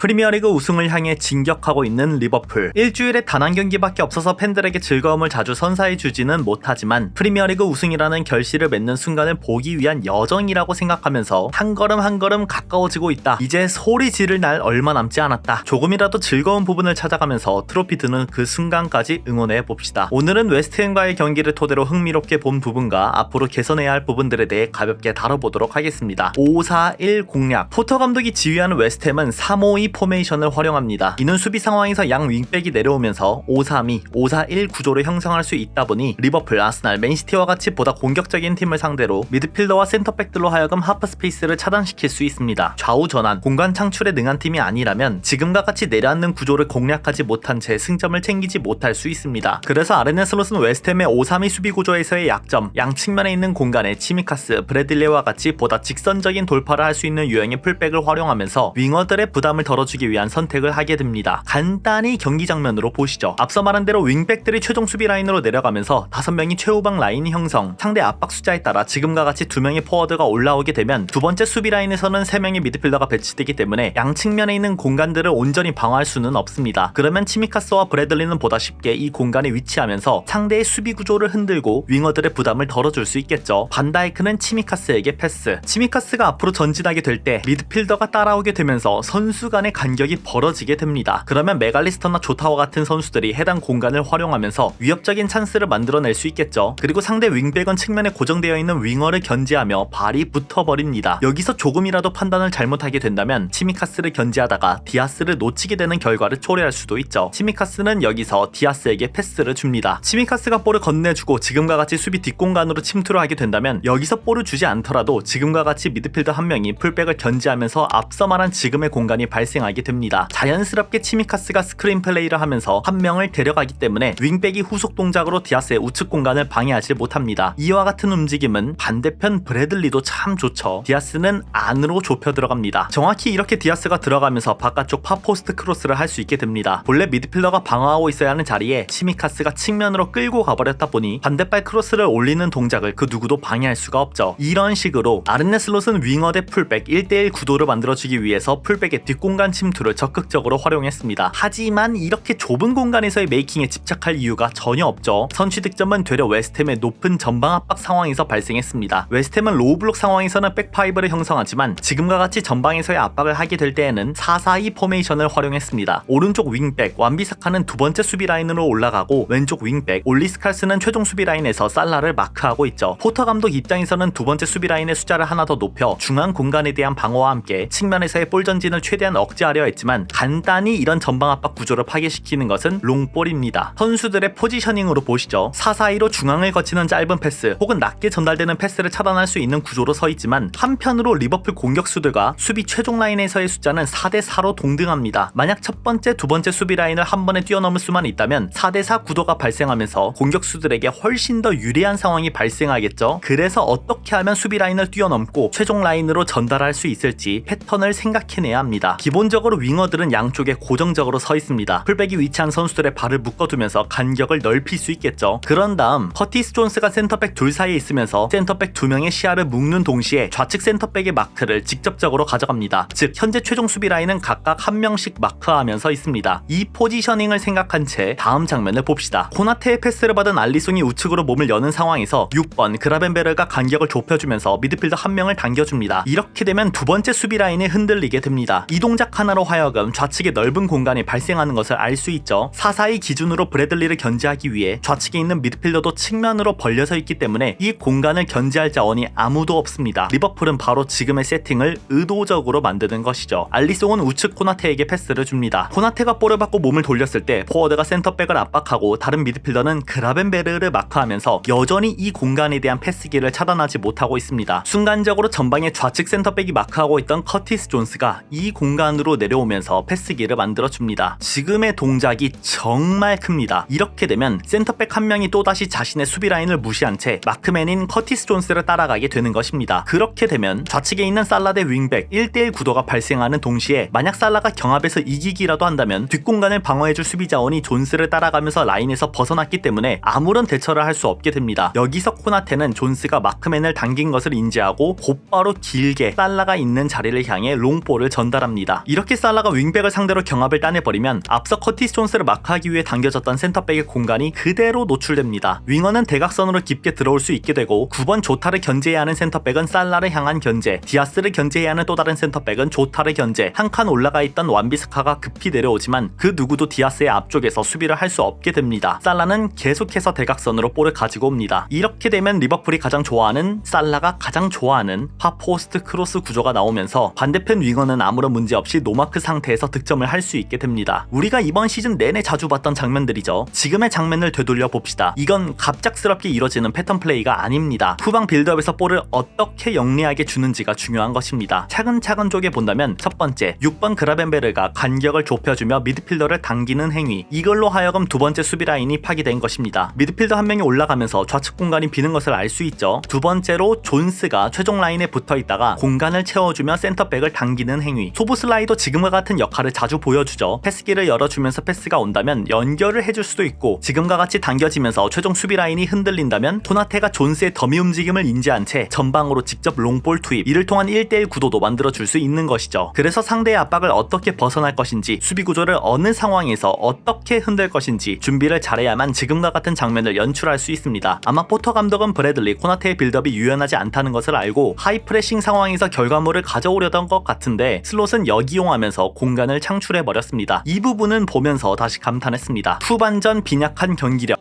프리미어리그 우승을 향해 진격하고 있는 리버풀. 일주일에 단 한 경기밖에 없어서 팬들에게 즐거움을 자주 선사해주지는 못하지만 프리미어리그 우승이라는 결실을 맺는 순간을 보기 위한 여정이라고 생각하면서 한 걸음 한 걸음 가까워지고 있다. 이제 소리 지를 날 얼마 남지 않았다. 조금이라도 즐거운 부분을 찾아가면서 트로피 드는 그 순간까지 응원해 봅시다. 오늘은 웨스트햄과의 경기를 토대로 흥미롭게 본 부분과 앞으로 개선해야 할 부분들에 대해 가볍게 다뤄보도록 하겠습니다. 5-4-1 공략. 포터 감독이 지휘하는 웨스트햄은 3-5-2 포메이션을 활용합니다. 이는 수비 상황에서 양 윙백이 내려오면서 5-3-2, 5-4-1 구조를 형성할 수 있다 보니 리버풀, 아스날, 맨시티와 같이 보다 공격적인 팀을 상대로 미드필더와 센터백들로 하여금 하프 스페이스를 차단시킬 수 있습니다. 좌우 전환, 공간 창출에 능한 팀이 아니라면 지금과 같이 내려앉는 구조를 공략하지 못한 채 승점을 챙기지 못할 수 있습니다. 그래서 아르네 슬롯은 웨스트햄의 5-3-2 수비 구조에서의 약점, 양 측면에 있는 공간에 치미카스, 브래들리와 같이 보다 직선적인 돌파를 할 수 있는 유형의 풀백을 활용하면서 윙어들의 부담을 덜어주기 위한 선택을 하게 됩니다. 간단히 경기 장면으로 보시죠. 앞서 말한 대로 윙백들이 최종 수비 라인으로 내려가면서 5명이 최후방 라인 형성, 상대 압박 숫자에 따라 지금과 같이 2명의 포워드가 올라오게 되면 두 번째 수비 라인에서는 3명의 미드필더가 배치되기 때문에 양 측면에 있는 공간들을 온전히 방어할 수는 없습니다. 그러면 치미카스와 브래들리는 보다 쉽게 이 공간에 위치하면서 상대의 수비 구조를 흔들고 윙어들의 부담을 덜어줄 수 있겠죠. 반다이크는 치미카스에게 패스. 치미카스가 앞으로 전진하게 될 때 미드필더가 따라오게 되면서 선수 간의 간격이 벌어지게 됩니다. 그러면 메갈리스터나 조타와 같은 선수들이 해당 공간을 활용하면서 위협적인 찬스를 만들어낼 수 있겠죠. 그리고 상대 윙백은 측면에 고정되어 있는 윙어를 견제하며 발이 붙어버립니다. 여기서 조금이라도 판단을 잘못하게 된다면 치미카스를 견제하다가 디아스를 놓치게 되는 결과를 초래할 수도 있죠. 치미카스는 여기서 디아스에게 패스를 줍니다. 치미카스가 볼을 건네주고 지금과 같이 수비 뒷공간으로 침투를 하게 된다면 여기서 볼을 주지 않더라도 지금과 같이 미드필더 한 명이 풀백을 견제하면서 앞서 말한 지금의 공간이 발생하게 됩니다. 자연스럽게 치미카스가 스크린 플레이를 하면서 한 명을 데려가기 때문에 윙백이 후속 동작으로 디아스의 우측 공간을 방해하지 못합니다. 이와 같은 움직임은 반대편 브래들리도 참 좋죠. 디아스는 안으로 좁혀 들어갑니다. 정확히 이렇게 디아스가 들어가면서 바깥쪽 파포스트 크로스를 할 수 있게 됩니다. 본래 미드필더가 방어하고 있어야 하는 자리에 치미카스가 측면으로 끌고 가버렸다 보니 반대발 크로스를 올리는 동작을 그 누구도 방해할 수가 없죠. 이런 식으로 아르네 슬롯은 윙어 대 풀백 1대1 구도를 만들어주기 위해서 풀백의 뒷공간 침투를 적극적으로 활용했습니다. 하지만 이렇게 좁은 공간에서의 메이킹에 집착할 이유가 전혀 없죠. 선취 득점은 되려 웨스트햄의 높은 전방 압박 상황에서 발생했습니다. 웨스트햄은 로우 블록 상황에서는 백파이브를 형성하지만 지금과 같이 전방에서의 압박을 하게 될 때에는 4-4-2 포메이션을 활용했습니다. 오른쪽 윙백 완비사카는 두 번째 수비 라인으로 올라가고 왼쪽 윙백 올리스칼스는 최종 수비 라인에서 살라를 마크하고 있죠. 포터 감독 입장에서는 두 번째 수비 라인의 숫자를 하나 더 높여 중앙 공간에 대한 방어와 함께 측면에서의 볼 전진을 최대한 억제하려 했지만 간단히 이런 전방 압박 구조를 파괴시키는 것은 롱볼입니다. 선수들의 포지셔닝으로 보시죠. 4-4-2로 중앙을 거치는 짧은 패스 혹은 낮게 전달되는 패스를 차단할 수 있는 구조로 서 있지만 한편으로 리버풀 공격수들과 수비 최종 라인에서의 숫자는 4대4로 동등합니다. 만약 첫 번째, 두 번째 수비 라인을 한 번에 뛰어넘을 수만 있다면 4대4 구도가 발생하면서 공격수들에게 훨씬 더 유리한 상황이 발생하겠죠. 그래서 어떻게 하면 수비 라인을 뛰어넘고 최종 라인으로 전달할 수 있을지 패턴을 생각해내야 합니다. 기본적으로 윙어들은 양쪽에 고정적으로 서 있습니다. 풀백이 위치한 선수들의 발을 묶어두면서 간격을 넓힐 수 있겠죠. 그런 다음 커티스 존스가 센터백 둘 사이에 있으면서 센터백 2명의 시야를 묶는 동시에 좌측 센터백의 마크를 직접적으로 가져갑니다. 즉 현재 최종 수비 라인은 각각 한 명씩 마크하면서 있습니다. 이 포지셔닝을 생각한 채 다음 장면을 봅시다. 코나테의 패스를 받은 알리송이 우측으로 몸을 여는 상황에서 6번 그라벤베르가 간격을 좁혀주면서 미드필더 한 명을 당겨줍니다. 이렇게 되면 두 번째 수비 라인이 흔들리게 됩니다. 이 동작 하나로 하여금 좌측의 넓은 공간이 발생하는 것을 알 수 있죠. 4-4-2 기준으로 브래들리를 견제하기 위해 좌측에 있는 미드필더도 측면으로 벌려서 있기 때문에 이 공간을 견제할 자원이 아무도 없습니다. 리버풀은 바로 지금의 세팅을 의도적으로 만드는 것이죠. 알리송은 우측 코나테에게 패스를 줍니다. 코나테가 볼을 받고 몸을 돌렸을 때 포워드가 센터백을 압박하고 다른 미드필더는 그라벤베르를 마크하면서 여전히 이 공간에 대한 패스기를 차단하지 못하고 있습니다. 순간적으로 전방에 좌측 센터백이 마크하고 있던 커티스 존스가 이 공간으로 측면으로 내려오면서 패스기를 만들어줍니다. 지금의 동작이 정말 큽니다. 이렇게 되면 센터백 한 명이 또다시 자신의 수비 라인을 무시한 채 마크맨인 커티스 존스를 따라가게 되는 것입니다. 그렇게 되면 좌측에 있는 살라 대 윙백 1대1 구도가 발생하는 동시에 만약 살라가 경합에서 이기기라도 한다면 뒷공간을 방어해줄 수비 자원이 존스를 따라가면서 라인에서 벗어났기 때문에 아무런 대처를 할 수 없게 됩니다. 여기서 코나테는 존스가 마크맨을 당긴 것을 인지하고 곧바로 길게 살라가 있는 자리를 향해 롱볼을 전달합니다. 이렇게 살라가 윙백을 상대로 경합을 따내버리면 앞서 커티스 존스를 마크하기 위해 당겨졌던 센터백의 공간이 그대로 노출됩니다. 윙어는 대각선으로 깊게 들어올 수 있게 되고 9번 조타를 견제해야 하는 센터백은 살라를 향한 견제, 디아스를 견제해야 하는 또 다른 센터백은 조타를 견제, 한 칸 올라가 있던 완비스카가 급히 내려오지만 그 누구도 디아스의 앞쪽에서 수비를 할 수 없게 됩니다. 살라는 계속해서 대각선으로 볼을 가지고 옵니다. 이렇게 되면 리버풀이 가장 좋아하는, 살라가 가장 좋아하는 파포스트 크로스 구조가 나오면서 반대편 윙어는 아무런 문제 없이 노마크 상태에서 득점을 할 수 있게 됩니다. 우리가 이번 시즌 내내 자주 봤던 장면들이죠. 지금의 장면을 되돌려 봅시다. 이건 갑작스럽게 이뤄지는 패턴 플레이가 아닙니다. 후방 빌드업에서 볼을 어떻게 영리하게 주는지가 중요한 것입니다. 차근차근 쪼개 본다면 첫 번째, 6번 그라벤베르가 간격을 좁혀주며 미드필더를 당기는 행위, 이걸로 하여금 두 번째 수비 라인이 파기된 것입니다. 미드필더 한 명이 올라가면서 좌측 공간이 비는 것을 알 수 있죠. 두 번째로 존스가 최종 라인에 붙어 있다가 공간을 채워주며 센터백을 당기는 행위, 소보슬라이도 지금과 같은 역할을 자주 보여주죠. 패스기를 열어주면서 패스가 온다면 연결을 해줄 수도 있고, 지금과 같이 당겨지면서 최종 수비 라인이 흔들린다면 코나테가 존스의 더미 움직임을 인지한 채 전방으로 직접 롱볼 투입, 이를 통한 1대1 구도도 만들어줄 수 있는 것이죠. 그래서 상대의 압박을 어떻게 벗어날 것인지, 수비 구조를 어느 상황에서 어떻게 흔들 것인지 준비를 잘해야만 지금과 같은 장면을 연출할 수 있습니다. 아마 포터 감독은 브래들리, 코나테의 빌드업이 유연하지 않다는 것을 알고 하이프레싱 상황에서 결과물을 가져오려던 것 같은데 슬롯은 역이용하면서 공간을 창출해버렸습니다. 이 부분은 보면서 다시 감탄했습니다. 후반전 빈약한 경기력,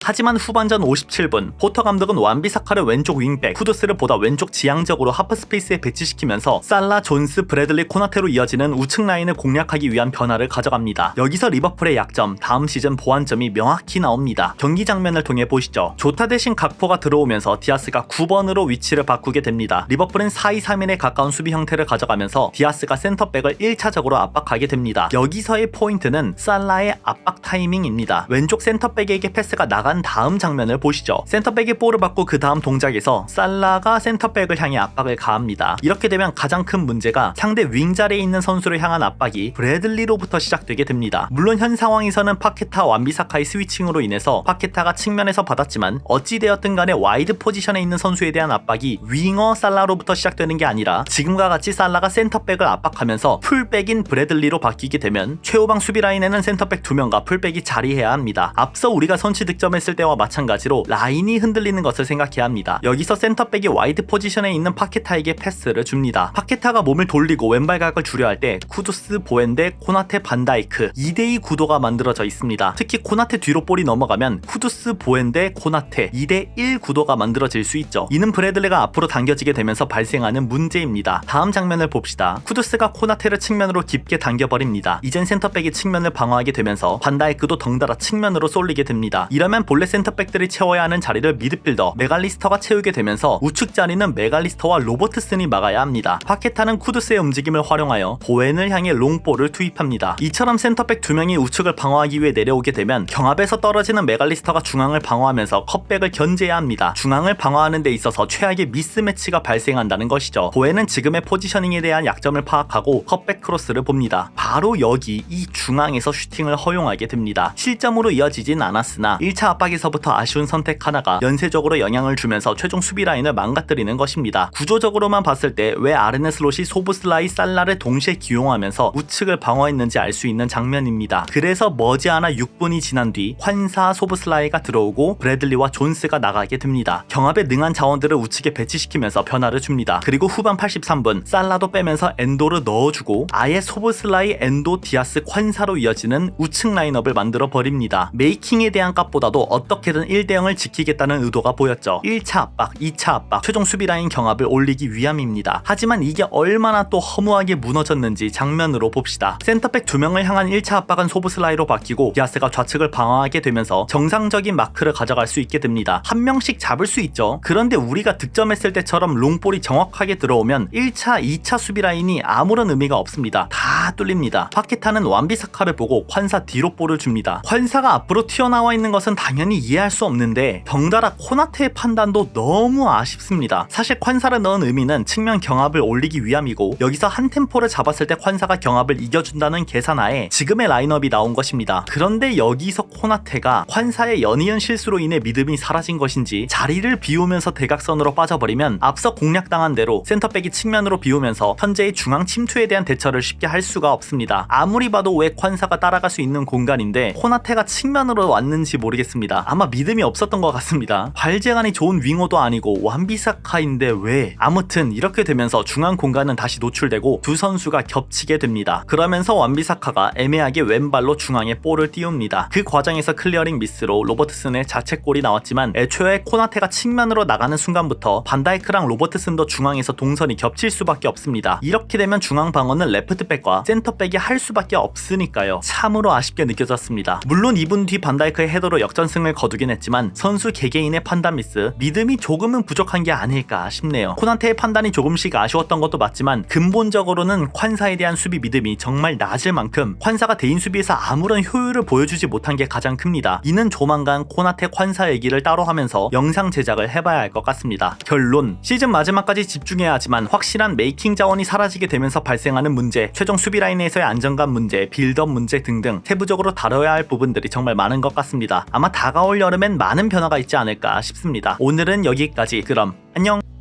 하지만 후반전 57분 포터 감독은 완비사카를 왼쪽 윙백, 쿠두스를 보다 왼쪽 지향적으로 하프스페이스에 배치시키면서 살라, 존스, 브래들리, 코나테로 이어지는 우측 라인을 공략하기 위한 변화를 가져갑니다. 여기서 리버풀의 약점, 다음 시즌 보완점이 명확히 나옵니다. 경기 장면을 통해 보시죠. 조타 대신 각포가 들어오면서 디아스가 9번으로 위치를 바꾸게 됩니다. 리버풀은 4-2-3-1에 가까운 수비 형태를 가져가면서 디아스가 센터백을 1차적으로 압박하게 됩니다. 여기서의 포인트는 살라의 압박 타이밍입니다. 왼쪽 센터백에게 패스가 나간 다음 장면을 보시죠. 센터백이 볼을 받고 그 다음 동작에서 살라가 센터백을 향해 압박을 가합니다. 이렇게 되면 가장 큰 문제가 상대 윙자리에 있는 선수를 향한 압박이 브래들리로부터 시작되게 됩니다. 물론 현 상황에서는 파케타, 완비사카의 스위칭으로 인해서 파케타가 측면에서 받았지만 어찌되었든 간에 와이드 포지션에 있는 선수에 대한 압박이 윙어 살라로부터 시작되는 게 아니라 지금과 같이 살라가 센터백을 압박하면서 풀백인 브래들리로 바뀌게 되면 최후방 수비 라인에는 센터백 2명과 풀백이 자리해야 합니다. 앞서 우리가 선취 득점했을 때와 마찬가지로 라인이 흔들리는 것을 생각해야 합니다. 여기서 센터백이 와이드 포지션에 있는 파케타에게 패스를 줍니다. 파케타가 몸을 돌리고 왼발각을 주려 할 때 쿠두스, 보엔데, 코나테, 반다이크 2대2 구도가 만들어져 있습니다. 특히 코나테 뒤로 볼이 넘어가면 쿠두스, 보엔데, 코나테 2대1 구도가 만들어질 수 있죠. 이는 브래들리가 앞으로 당겨지게 되면서 발생하는 문제입니다. 다음 장면을 봅시다. 쿠두스가 코나테를 측면으로 깊게 당겨버립니다. 이젠 센터백이 측면을 방어하게 되면서 반다이크도 덩달아 측면으로 쏠리게 됩니다. 이러면 본래 센터백들이 채워야 하는 자리를 미드필더 메갈리스터가 채우게 되면서 우측 자리는 메갈리스터와 로버트슨이 막아야 합니다. 파케타는 쿠두스의 움직임을 활용하여 보엔을 향해 롱볼을 투입합니다. 이처럼 센터백 2명이 우측을 방어하기 위해 내려오게 되면 경합에서 떨어지는 메갈리스터가 중앙을 방어하면서 컵백을 견제해야 합니다. 중앙을 방어하는 데 있어서 최악의 미스매치가 발생한다는 것이죠. 보엔은 지금의 포지셔닝에 대한 약점을 파악하고 컵백 크로스를 봅니다. 바로 여기 이 중앙에서 슈팅을 허용하게 됩니다. 실점으로 이어지진 않았으나 1차 압박에서부터 아쉬운 선택 하나가 연쇄적으로 영향을 주면서 최종 수비 라인을 망가뜨리는 것입니다. 구조적으로만 봤을 때 왜 아르네 슬롯이 소보슬라이, 살라를 동시에 기용하면서 우측을 방어했는지 알 수 있는 장면입니다. 그래서 머지않아 6분이 지난 뒤 환사 소보슬라이가 들어오고 브래들리와 존스가 나가게 됩니다. 경합에 능한 자원들을 우측에 배치시키면서 변화를 줍니다. 그리고 후반 83분 살라도 빼면서 엔도를 넣어주고 아예 소보슬라이, 엔도, 디아스, 환사로 이어지는 우측 라인업을 만들어 버립니다. 메이킹에 대한 값보다도 어떻게든 1대0을 지키겠다는 의도가 보였죠. 1차 압박, 2차 압박, 최종 수비 라인 경합을 올리기 위함입니다. 하지만 이게 얼마나 또 허무하게 무너졌는지 장면으로 봅시다. 센터백 2명을 향한 1차 압박은 소보슬라이로 바뀌고 디아스가 좌측을 방어하게 되면서 정상적인 마크를 가져갈 수 있게 됩니다. 한 명씩 잡을 수 있죠. 그런데 우리가 득점했을 때처럼 롱볼이 정확하게 들어오면 1차, 2차 수비 라인이 아무런 의미가 없습니다. 다 뚫립니다. 파케타는 완비사카를 보고 환사 뒤로 볼을 줍니다. 환사가 앞으로 튀어나와 있는 것은 당연히 이해할 수 없는데 덩달아 코나테의 판단도 너무 아쉽습니다. 사실 환사를 넣은 의미는 측면 경합을 올리기 위함이고 여기서 한 템포를 잡았을 때 환사가 경합을 이겨준다는 계산하에 지금의 라인업이 나온 것입니다. 그런데 여기서 코나테가 환사의 연이은 실수로 인해 믿음이 사라진 것인지 자리를 비우면서 대각선으로 빠져버리면 앞서 공략당한 대로 센터백이 측면으로 비우면서 현재의 중앙 침투에 대한 대처를 쉽게 할 수가 없습니다. 아무리 봐도 왜 환사가 따라갈 수 있는 공간인데 코나테가 측면으로 왔는지 모르겠습니다. 아마 믿음이 없었던 것 같습니다. 발재간이 좋은 윙어도 아니고 완비사카인데 왜? 아무튼 이렇게 되면서 중앙 공간은 다시 노출되고 두 선수가 겹치게 됩니다. 그러면서 완비사카가 애매하게 왼발로 중앙에 볼을 띄웁니다. 그 과정에서 클리어링 미스로 로버트슨의 자책골이 나왔지만 애초에 코나테가 측면으로 나가는 순간부터 반다이크랑 로버트슨도 중앙에서 동선이 겹칠 수밖에 없습니다. 이렇게 되면 중앙 방어는 레프트백과 센터백이 할 수밖에 없으니까요. 참으로 아쉽게 느껴졌습니다. 물론 2분 뒤 반다이크의 헤더로 역전승을 거두긴 했지만 선수 개개인의 판단 미스, 믿음이 조금은 부족한 게 아닐까 싶네요. 코나테의 판단이 조금씩 아쉬웠던 것도 맞지만 근본적으로는 환사에 대한 수비 믿음이 정말 낮을 만큼 환사가 대인 수비에서 아무런 효율을 보여주지 못한 게 가장 큽니다. 이는 조만간 코나테 환사 얘기를 따로 하면서 영상 제작을 해봐야 할 것 같습니다. 결론, 시즌 마지막까지 집중해야 하지만 확실한 메이킹 자원이 사라지게 되면서 발생하는 문제, 최종 수비 라인에서의 안정감 문제, 빌드업 문제 등등 세부적으로 다뤄야 할 부분들이 정말 많은 것 같습니다. 아마 다가올 여름엔 많은 변화가 있지 않을까 싶습니다. 오늘은 여기까지. 그럼 안녕.